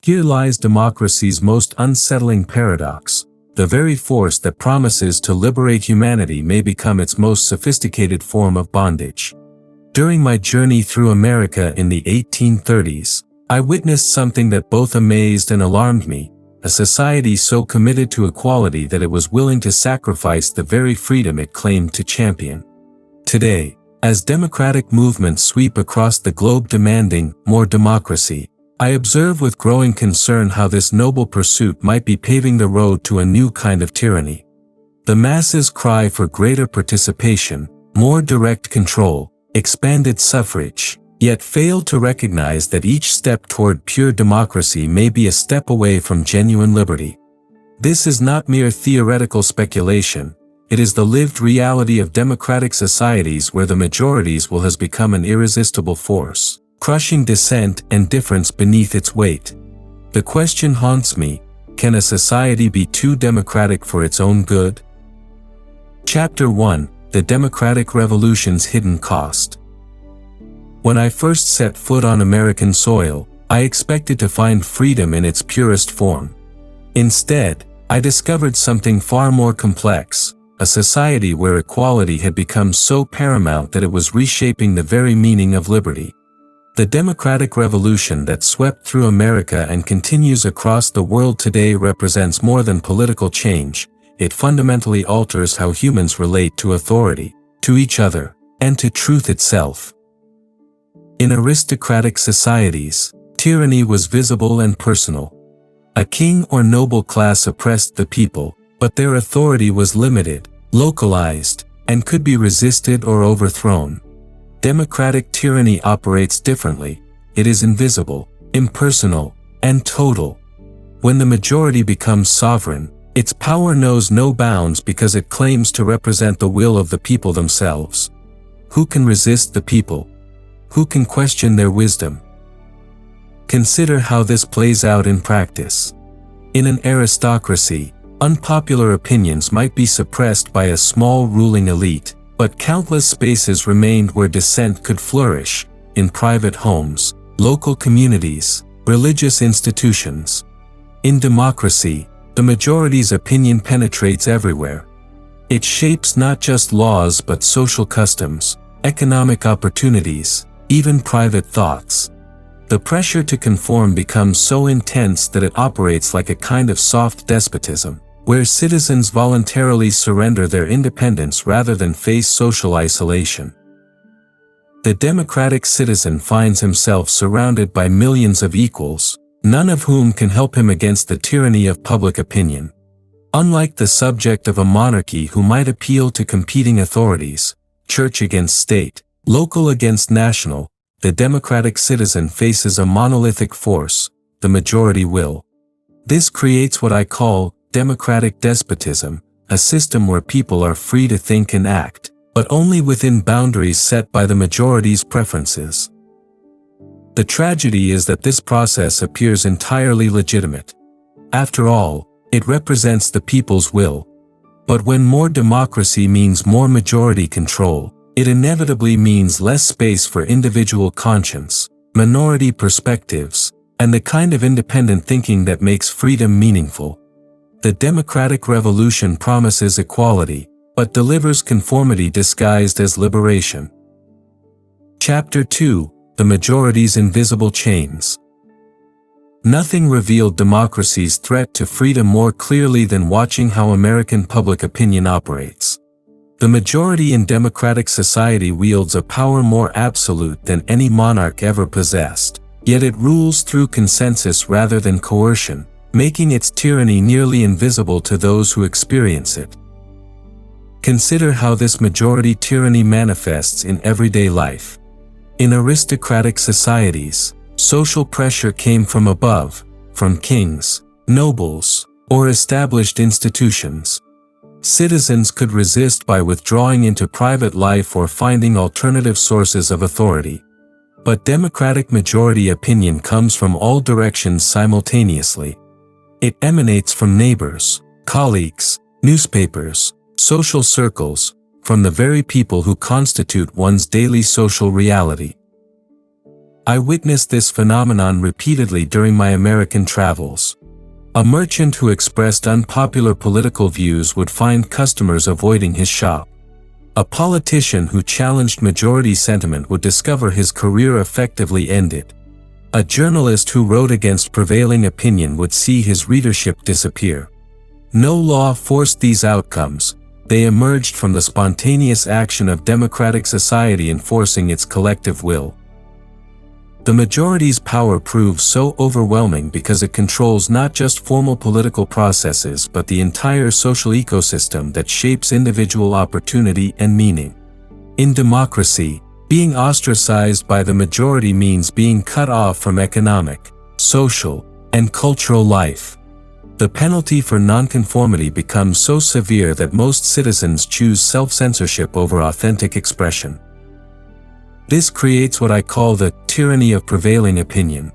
Here lies democracy's most unsettling paradox. The very force that promises to liberate humanity may become its most sophisticated form of bondage. During my journey through America in the 1830s, I witnessed something that both amazed and alarmed me, a society so committed to equality that it was willing to sacrifice the very freedom it claimed to champion. Today, as democratic movements sweep across the globe demanding more democracy, I observe with growing concern how this noble pursuit might be paving the road to a new kind of tyranny. The masses cry for greater participation, more direct control, expanded suffrage, yet fail to recognize that each step toward pure democracy may be a step away from genuine liberty. This is not mere theoretical speculation, it is the lived reality of democratic societies where the majorities will has become an irresistible force, crushing dissent and difference beneath its weight. The question haunts me, can a society be too democratic for its own good? Chapter 1: The Democratic Revolution's Hidden Cost. When I first set foot on American soil, I expected to find freedom in its purest form. Instead, I discovered something far more complex, a society where equality had become so paramount that it was reshaping the very meaning of liberty. The democratic revolution that swept through America and continues across the world today represents more than political change. It fundamentally alters how humans relate to authority, to each other, and to truth itself. In aristocratic societies, tyranny was visible and personal. A king or noble class oppressed the people, but their authority was limited, localized, and could be resisted or overthrown. Democratic tyranny operates differently. It is invisible, impersonal, and total. When the majority becomes sovereign, its power knows no bounds because it claims to represent the will of the people themselves. Who can resist the people? Who can question their wisdom? Consider how this plays out in practice. In an aristocracy, unpopular opinions might be suppressed by a small ruling elite, but countless spaces remained where dissent could flourish, in private homes, local communities, religious institutions. In democracy, the majority's opinion penetrates everywhere. It shapes not just laws but social customs, economic opportunities, even private thoughts. The pressure to conform becomes so intense that it operates like a kind of soft despotism, where citizens voluntarily surrender their independence rather than face social isolation. The democratic citizen finds himself surrounded by millions of equals, none of whom can help him against the tyranny of public opinion. Unlike the subject of a monarchy who might appeal to competing authorities, church against state, local against national, the democratic citizen faces a monolithic force, the majority will. This creates what I call democratic despotism, a system where people are free to think and act, but only within boundaries set by the majority's preferences. The tragedy is that this process appears entirely legitimate. After all, it represents the people's will. But when more democracy means more majority control, it inevitably means less space for individual conscience, minority perspectives, and the kind of independent thinking that makes freedom meaningful. The democratic revolution promises equality, but delivers conformity disguised as liberation. Chapter 2: The Majority's Invisible Chains. Nothing revealed democracy's threat to freedom more clearly than watching how American public opinion operates. The majority in democratic society wields a power more absolute than any monarch ever possessed, yet it rules through consensus rather than coercion, making its tyranny nearly invisible to those who experience it. Consider how this majority tyranny manifests in everyday life. In aristocratic societies, social pressure came from above, from kings, nobles, or established institutions. Citizens could resist by withdrawing into private life or finding alternative sources of authority. But democratic majority opinion comes from all directions simultaneously. It emanates from neighbors, colleagues, newspapers, social circles, from the very people who constitute one's daily social reality. I witnessed this phenomenon repeatedly during my American travels. A merchant who expressed unpopular political views would find customers avoiding his shop. A politician who challenged majority sentiment would discover his career effectively ended. A journalist who wrote against prevailing opinion would see his readership disappear. No law forced these outcomes. They emerged from the spontaneous action of democratic society enforcing its collective will. The majority's power proves so overwhelming because it controls not just formal political processes but the entire social ecosystem that shapes individual opportunity and meaning. In democracy, being ostracized by the majority means being cut off from economic, social, and cultural life. The penalty for nonconformity becomes so severe that most citizens choose self-censorship over authentic expression. This creates what I call the tyranny of prevailing opinion.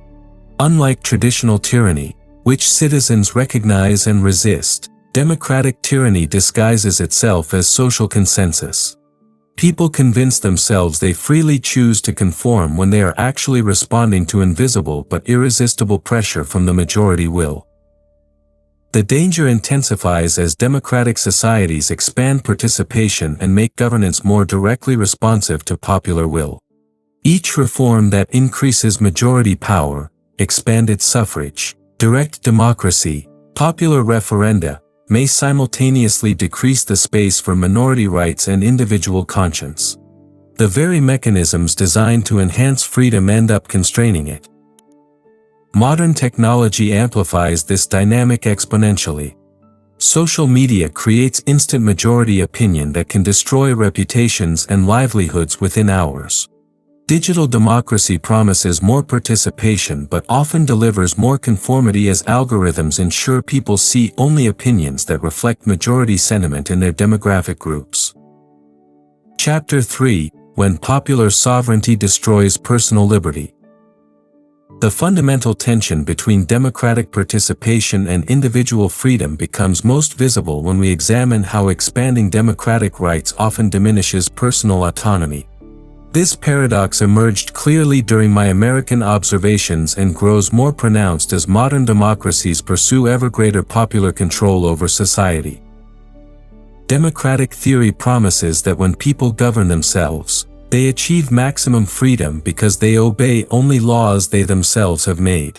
Unlike traditional tyranny, which citizens recognize and resist, democratic tyranny disguises itself as social consensus. People convince themselves they freely choose to conform when they are actually responding to invisible but irresistible pressure from the majority will. The danger intensifies as democratic societies expand participation and make governance more directly responsive to popular will. Each reform that increases majority power, expanded suffrage, direct democracy, popular referenda, may simultaneously decrease the space for minority rights and individual conscience. The very mechanisms designed to enhance freedom end up constraining it. Modern technology amplifies this dynamic exponentially. Social media creates instant majority opinion that can destroy reputations and livelihoods within hours. Digital democracy promises more participation but often delivers more conformity as algorithms ensure people see only opinions that reflect majority sentiment in their demographic groups. Chapter 3: When Popular Sovereignty Destroys Personal Liberty. The fundamental tension between democratic participation and individual freedom becomes most visible when we examine how expanding democratic rights often diminishes personal autonomy. This paradox emerged clearly during my American observations and grows more pronounced as modern democracies pursue ever greater popular control over society. Democratic theory promises that when people govern themselves, they achieve maximum freedom because they obey only laws they themselves have made.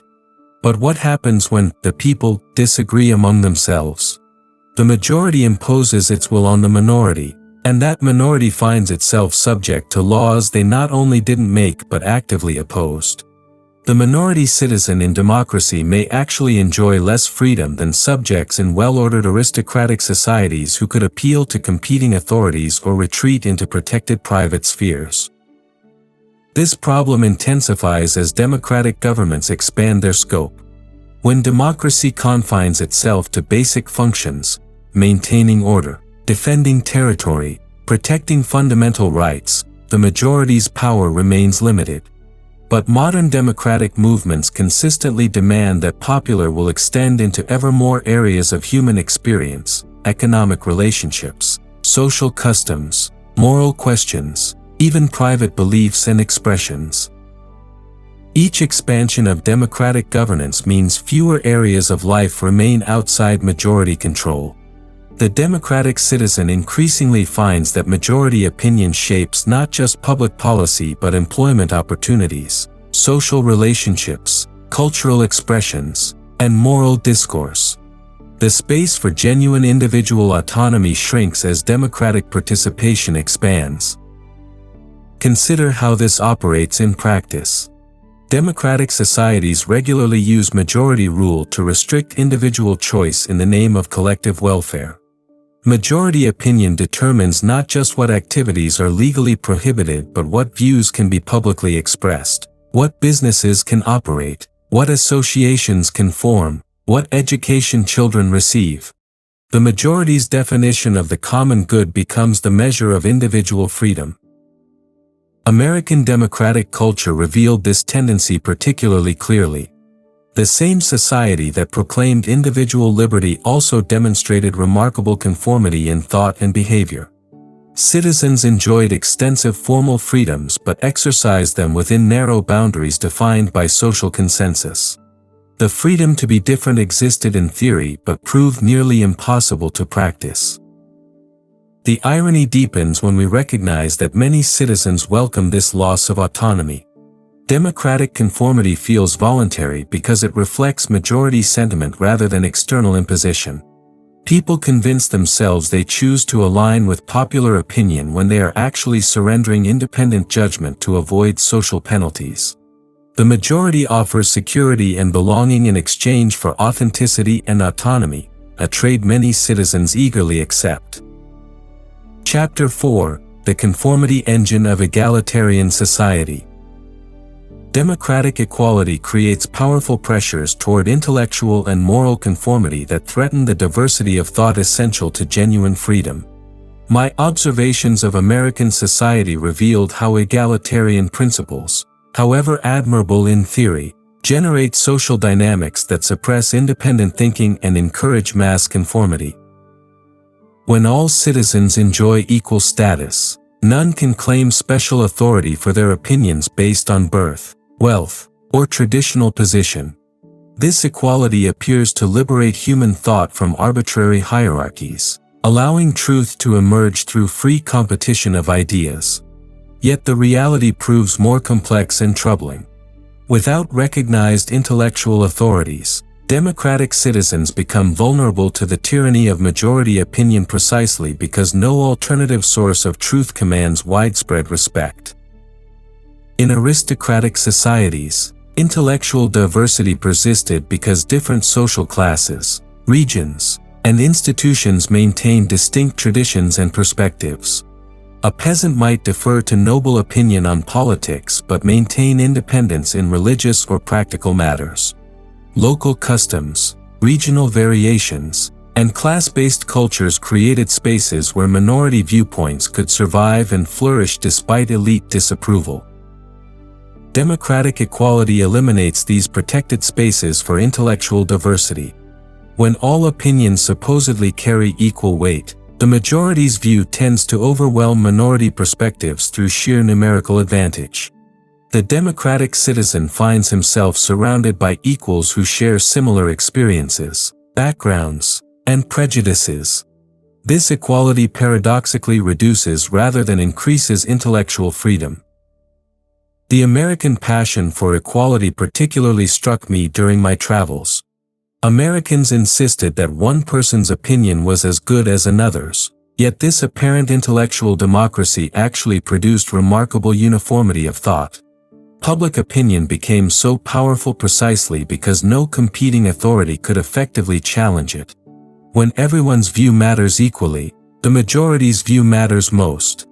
But what happens when the people disagree among themselves? The majority imposes its will on the minority, and that minority finds itself subject to laws they not only didn't make but actively opposed. The minority citizen in democracy may actually enjoy less freedom than subjects in well-ordered aristocratic societies who could appeal to competing authorities or retreat into protected private spheres. This problem intensifies as democratic governments expand their scope. When democracy confines itself to basic functions, maintaining order, defending territory, protecting fundamental rights, the majority's power remains limited. But modern democratic movements consistently demand that popular will extend into ever more areas of human experience, economic relationships, social customs, moral questions, even private beliefs and expressions. Each expansion of democratic governance means fewer areas of life remain outside majority control. The democratic citizen increasingly finds that majority opinion shapes not just public policy but employment opportunities, social relationships, cultural expressions, and moral discourse. The space for genuine individual autonomy shrinks as democratic participation expands. Consider how this operates in practice. Democratic societies regularly use majority rule to restrict individual choice in the name of collective welfare. Majority opinion determines not just what activities are legally prohibited but what views can be publicly expressed, what businesses can operate, what associations can form, what education children receive. The majority's definition of the common good becomes the measure of individual freedom. American democratic culture revealed this tendency particularly clearly. The same society that proclaimed individual liberty also demonstrated remarkable conformity in thought and behavior. Citizens enjoyed extensive formal freedoms but exercised them within narrow boundaries defined by social consensus. The freedom to be different existed in theory but proved nearly impossible to practice. The irony deepens when we recognize that many citizens welcome this loss of autonomy. Democratic conformity feels voluntary because it reflects majority sentiment rather than external imposition. People convince themselves they choose to align with popular opinion when they are actually surrendering independent judgment to avoid social penalties. The majority offers security and belonging in exchange for authenticity and autonomy, a trade many citizens eagerly accept. Chapter 4: The Conformity Engine of Egalitarian Society. Democratic equality creates powerful pressures toward intellectual and moral conformity that threaten the diversity of thought essential to genuine freedom. My observations of American society revealed how egalitarian principles, however admirable in theory, generate social dynamics that suppress independent thinking and encourage mass conformity. When all citizens enjoy equal status, none can claim special authority for their opinions based on birth, wealth, or traditional position. This equality appears to liberate human thought from arbitrary hierarchies, allowing truth to emerge through free competition of ideas. Yet the reality proves more complex and troubling. Without recognized intellectual authorities, democratic citizens become vulnerable to the tyranny of majority opinion precisely because no alternative source of truth commands widespread respect. In aristocratic societies, intellectual diversity persisted because different social classes, regions, and institutions maintained distinct traditions and perspectives. A peasant might defer to noble opinion on politics but maintain independence in religious or practical matters. Local customs, regional variations, and class-based cultures created spaces where minority viewpoints could survive and flourish despite elite disapproval. Democratic equality eliminates these protected spaces for intellectual diversity. When all opinions supposedly carry equal weight, the majority's view tends to overwhelm minority perspectives through sheer numerical advantage. The democratic citizen finds himself surrounded by equals who share similar experiences, backgrounds, and prejudices. This equality paradoxically reduces rather than increases intellectual freedom. The American passion for equality particularly struck me during my travels. Americans insisted that one person's opinion was as good as another's, yet this apparent intellectual democracy actually produced remarkable uniformity of thought. Public opinion became so powerful precisely because no competing authority could effectively challenge it. When everyone's view matters equally, the majority's view matters most.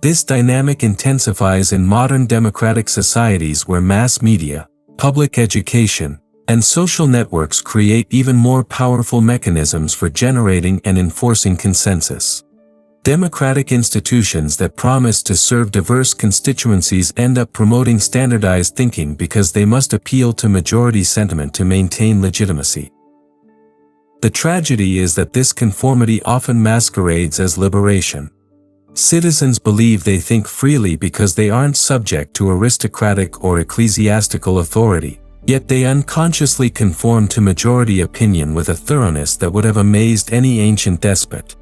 This dynamic intensifies in modern democratic societies where mass media, public education, and social networks create even more powerful mechanisms for generating and enforcing consensus. Democratic institutions that promise to serve diverse constituencies end up promoting standardized thinking because they must appeal to majority sentiment to maintain legitimacy. The tragedy is that this conformity often masquerades as liberation. Citizens believe they think freely because they aren't subject to aristocratic or ecclesiastical authority, yet they unconsciously conform to majority opinion with a thoroughness that would have amazed any ancient despot.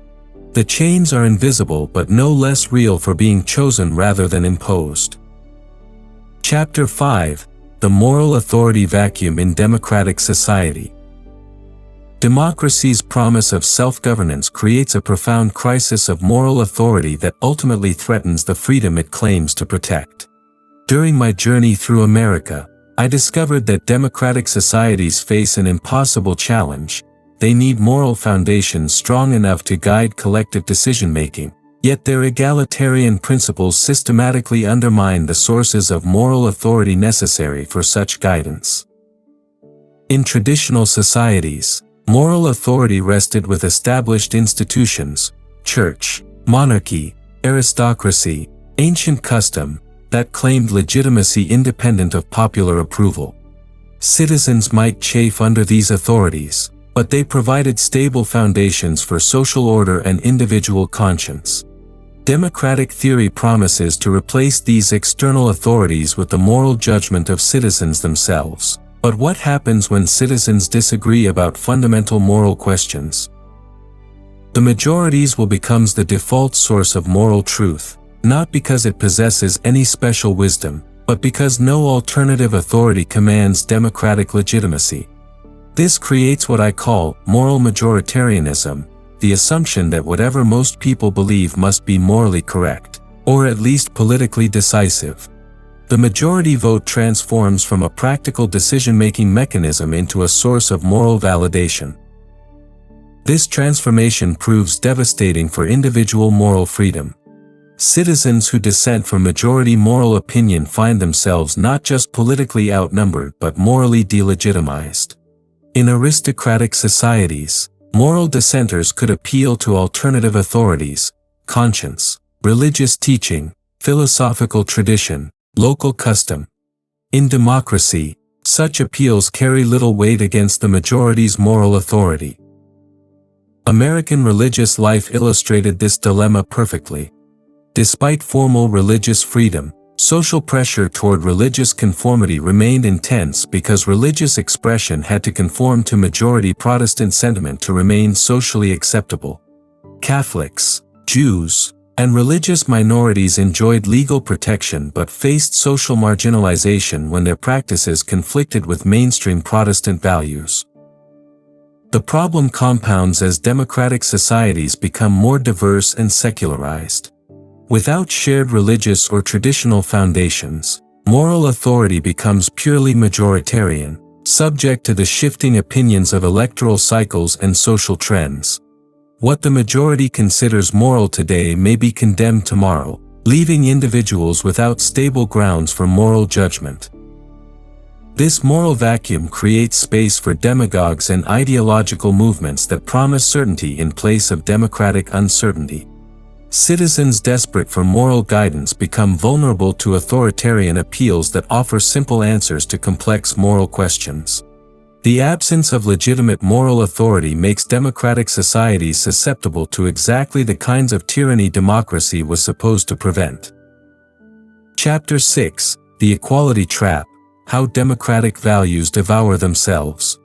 The chains are invisible but no less real for being chosen rather than imposed. Chapter 5: The Moral Authority Vacuum in Democratic Society. Democracy's promise of self-governance creates a profound crisis of moral authority that ultimately threatens the freedom it claims to protect. During my journey through America, I discovered that democratic societies face an impossible challenge. They need moral foundations strong enough to guide collective decision-making, yet their egalitarian principles systematically undermine the sources of moral authority necessary for such guidance. In traditional societies, moral authority rested with established institutions, church, monarchy, aristocracy, ancient custom, that claimed legitimacy independent of popular approval. Citizens might chafe under these authorities, but they provided stable foundations for social order and individual conscience. Democratic theory promises to replace these external authorities with the moral judgment of citizens themselves. But what happens when citizens disagree about fundamental moral questions? The majorities will become the default source of moral truth, not because it possesses any special wisdom, but because no alternative authority commands democratic legitimacy. This creates what I call moral majoritarianism, the assumption that whatever most people believe must be morally correct, or at least politically decisive. The majority vote transforms from a practical decision-making mechanism into a source of moral validation. This transformation proves devastating for individual moral freedom. Citizens who dissent from majority moral opinion find themselves not just politically outnumbered but morally delegitimized. In aristocratic societies, moral dissenters could appeal to alternative authorities, conscience, religious teaching, philosophical tradition, local custom. In democracy, such appeals carry little weight against the majority's moral authority. American religious life illustrated this dilemma perfectly. Despite formal religious freedom, social pressure toward religious conformity remained intense because religious expression had to conform to majority Protestant sentiment to remain socially acceptable. Catholics, Jews, and religious minorities enjoyed legal protection but faced social marginalization when their practices conflicted with mainstream Protestant values. The problem compounds as democratic societies become more diverse and secularized. Without shared religious or traditional foundations, moral authority becomes purely majoritarian, subject to the shifting opinions of electoral cycles and social trends. What the majority considers moral today may be condemned tomorrow, leaving individuals without stable grounds for moral judgment. This moral vacuum creates space for demagogues and ideological movements that promise certainty in place of democratic uncertainty. Citizens desperate for moral guidance become vulnerable to authoritarian appeals that offer simple answers to complex moral questions. The absence of legitimate moral authority makes democratic societies susceptible to exactly the kinds of tyranny democracy was supposed to prevent. Chapter 6: The Equality Trap: How Democratic Values Devour Themselves.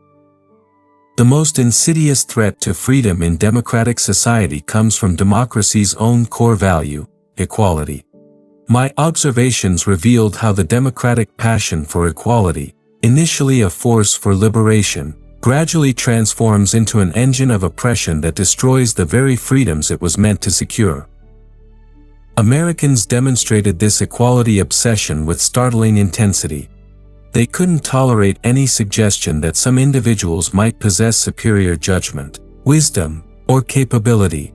The most insidious threat to freedom in democratic society comes from democracy's own core value, equality. My observations revealed how the democratic passion for equality, initially a force for liberation, gradually transforms into an engine of oppression that destroys the very freedoms it was meant to secure. Americans demonstrated this equality obsession with startling intensity. They couldn't tolerate any suggestion that some individuals might possess superior judgment, wisdom, or capability.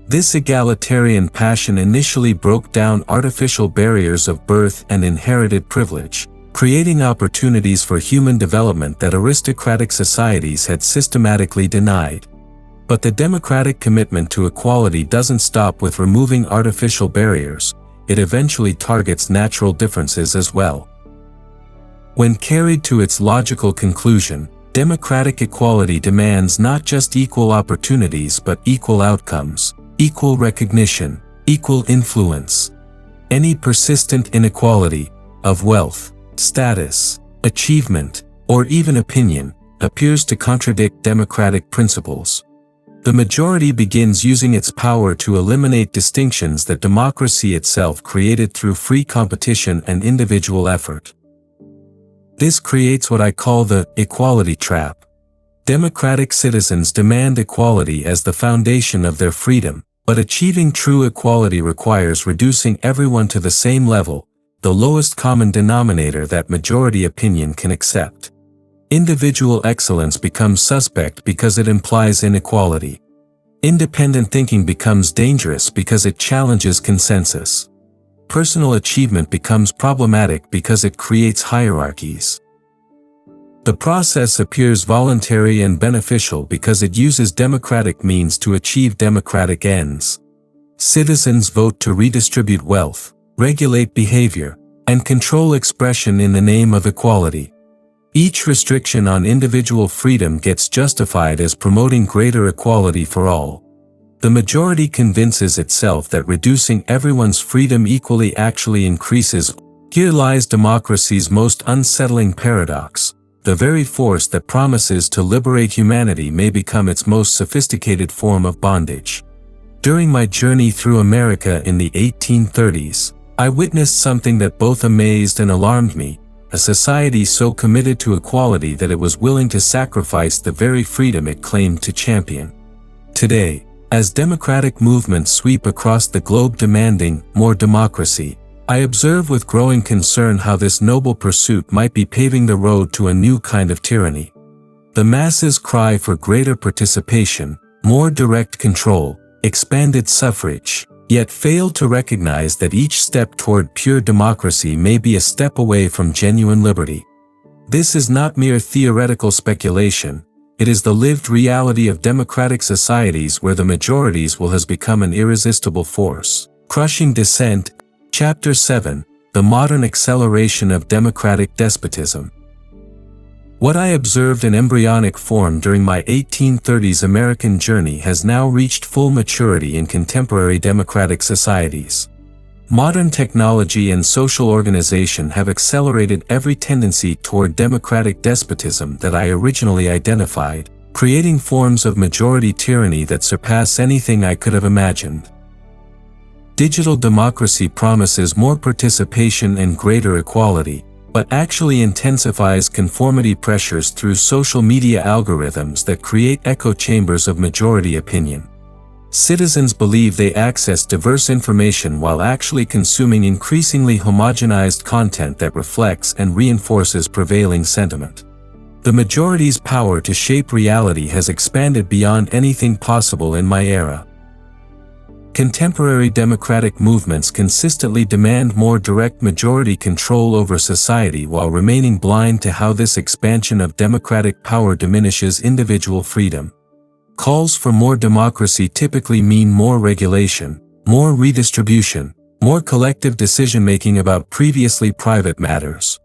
This egalitarian passion initially broke down artificial barriers of birth and inherited privilege, creating opportunities for human development that aristocratic societies had systematically denied. But the democratic commitment to equality doesn't stop with removing artificial barriers, it eventually targets natural differences as well. When carried to its logical conclusion, democratic equality demands not just equal opportunities but equal outcomes, equal recognition, equal influence. Any persistent inequality of wealth, status, achievement, or even opinion appears to contradict democratic principles. The majority begins using its power to eliminate distinctions that democracy itself created through free competition and individual effort. This creates what I call the equality trap. Democratic citizens demand equality as the foundation of their freedom, but achieving true equality requires reducing everyone to the same level, the lowest common denominator that majority opinion can accept. Individual excellence becomes suspect because it implies inequality. Independent thinking becomes dangerous because it challenges consensus. Personal achievement becomes problematic because it creates hierarchies. The process appears voluntary and beneficial because it uses democratic means to achieve democratic ends. Citizens vote to redistribute wealth, regulate behavior, and control expression in the name of equality. Each restriction on individual freedom gets justified as promoting greater equality for all. The majority convinces itself that reducing everyone's freedom equally actually increases. Here lies democracy's most unsettling paradox. The very force that promises to liberate humanity may become its most sophisticated form of bondage. During my journey through America in the 1830s, I witnessed something that both amazed and alarmed me, a society so committed to equality that it was willing to sacrifice the very freedom it claimed to champion. Today, as democratic movements sweep across the globe demanding more democracy, I observe with growing concern how this noble pursuit might be paving the road to a new kind of tyranny. The masses cry for greater participation, more direct control, expanded suffrage, yet fail to recognize that each step toward pure democracy may be a step away from genuine liberty. This is not mere theoretical speculation. It is the lived reality of democratic societies where the majorities will has become an irresistible force, crushing dissent. Chapter 7: The Modern Acceleration of Democratic Despotism. What I observed in embryonic form during my 1830s American journey has now reached full maturity in contemporary democratic societies. Modern technology and social organization have accelerated every tendency toward democratic despotism that I originally identified, creating forms of majority tyranny that surpass anything I could have imagined. Digital democracy promises more participation and greater equality, but actually intensifies conformity pressures through social media algorithms that create echo chambers of majority opinion. Citizens believe they access diverse information while actually consuming increasingly homogenized content that reflects and reinforces prevailing sentiment. The majority's power to shape reality has expanded beyond anything possible in my era. Contemporary democratic movements consistently demand more direct majority control over society while remaining blind to how this expansion of democratic power diminishes individual freedom. Calls for more democracy typically mean more regulation, more redistribution, more collective decision-making about previously private matters.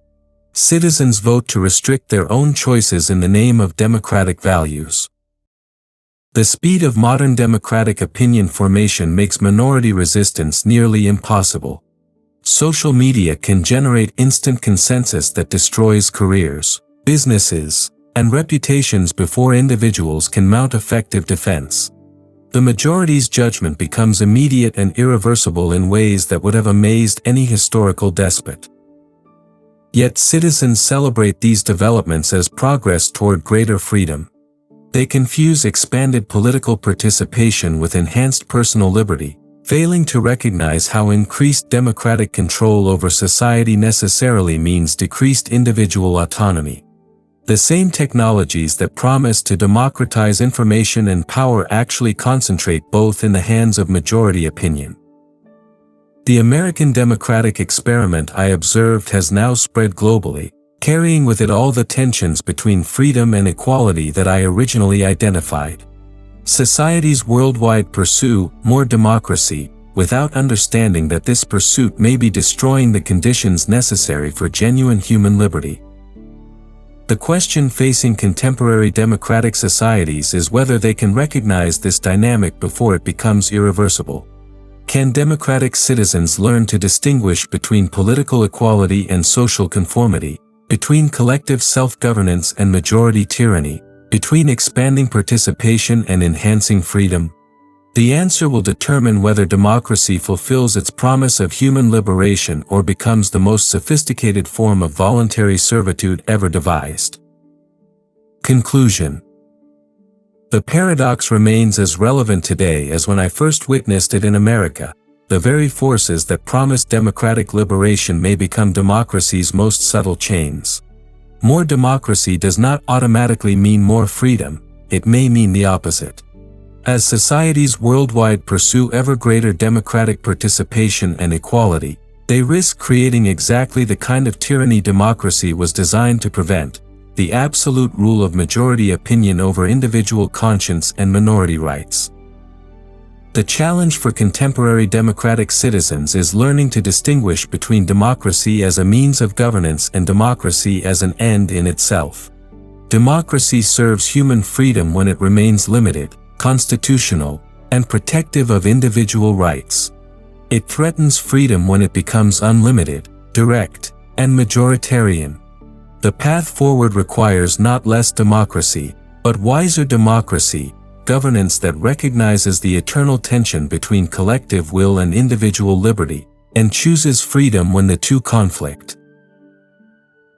Citizens vote to restrict their own choices in the name of democratic values. The speed of modern democratic opinion formation makes minority resistance nearly impossible. Social media can generate instant consensus that destroys careers, businesses, and reputations before individuals can mount effective defense. The majority's judgment becomes immediate and irreversible in ways that would have amazed any historical despot. Yet citizens celebrate these developments as progress toward greater freedom. They confuse expanded political participation with enhanced personal liberty, failing to recognize how increased democratic control over society necessarily means decreased individual autonomy. The same technologies that promise to democratize information and power actually concentrate both in the hands of majority opinion. The American democratic experiment I observed has now spread globally, carrying with it all the tensions between freedom and equality that I originally identified. Societies worldwide pursue more democracy, without understanding that this pursuit may be destroying the conditions necessary for genuine human liberty. The question facing contemporary democratic societies is whether they can recognize this dynamic before it becomes irreversible. Can democratic citizens learn to distinguish between political equality and social conformity, between collective self-governance and majority tyranny, between expanding participation and enhancing freedom? The answer will determine whether democracy fulfills its promise of human liberation or becomes the most sophisticated form of voluntary servitude ever devised. Conclusion. The paradox remains as relevant today as when I first witnessed it in America. The very forces that promise democratic liberation may become democracy's most subtle chains. More democracy does not automatically mean more freedom, it may mean the opposite. As societies worldwide pursue ever greater democratic participation and equality, they risk creating exactly the kind of tyranny democracy was designed to prevent: the absolute rule of majority opinion over individual conscience and minority rights. The challenge for contemporary democratic citizens is learning to distinguish between democracy as a means of governance and democracy as an end in itself. Democracy serves human freedom when it remains limited, constitutional, and protective of individual rights. It threatens freedom when it becomes unlimited, direct, and majoritarian. The path forward requires not less democracy, but wiser democracy, governance that recognizes the eternal tension between collective will and individual liberty, and chooses freedom when the two conflict.